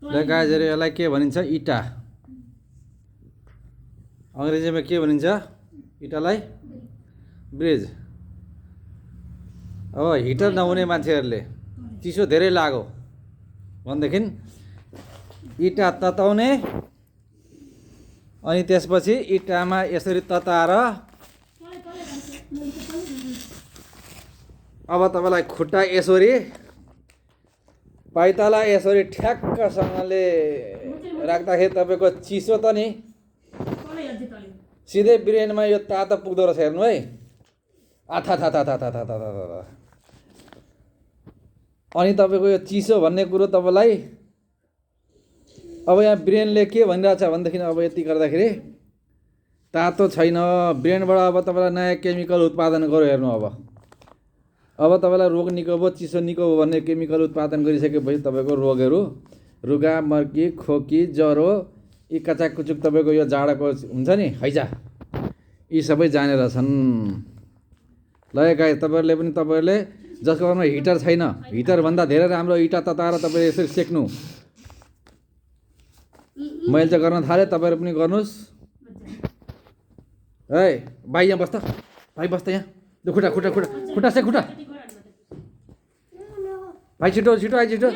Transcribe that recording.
ल गाइजहरू यसलाई के भनिन्छ इटा अङ्ग्रेजीमा के भनिन्छ इटालाई ब्रिज अब हिटर नहुने मान्छेहरूले चिसो धेरै लाग्यो भनेदेखि इटा तताउने अनि त्यसपछि इटामा यसरी तताएर अब तपाईँलाई खुट्टा यसरी पाइताला यसरी ठ्याक्कसँगले राख्दाखेरि तपाईँको चिसो त नि सिधै ब्रेनमा यो तातो पुग्दो रहेछ हेर्नु है आथा था था था था था था था अनि तपाईँको यो चिसो भन्ने कुरो तपाईँलाई अब यहाँ ब्रेनले के भनिरहेछ भनेदेखि अब यति गर्दाखेरि तातो छैन ब्रेनबाट अब तपाईँलाई नयाँ केमिकल उत्पादन गऱ्यो हेर्नु अब तपाईँलाई रोग निको भयो चिसो निको भयो भन्ने केमिकल उत्पादन गरिसकेपछि तपाईँको रोगहरू रुगा मर्की खोकी ज्वरो यी कचाककुचुक तपाईँको यो जाडाको हुन्छ नि हैजा यी सबै जानेर छन् ल गाई तपाईँहरूले पनि तपाईँहरूले जसको घरमा हिटर छैन हिटरभन्दा धेरै राम्रो इँटा तताएर तपाईँले यसरी सेक्नु मैले चाहिँ गर्न थालेँ तपाईँहरू पनि गर्नुहोस् है भाइ यहाँ बस्दा भाइ बस्दा यहाँ ल खुट्टा खुट्टा खुट्टा खुट्टा से खुट्टा भाइ छिटो छिटो आइ छिटो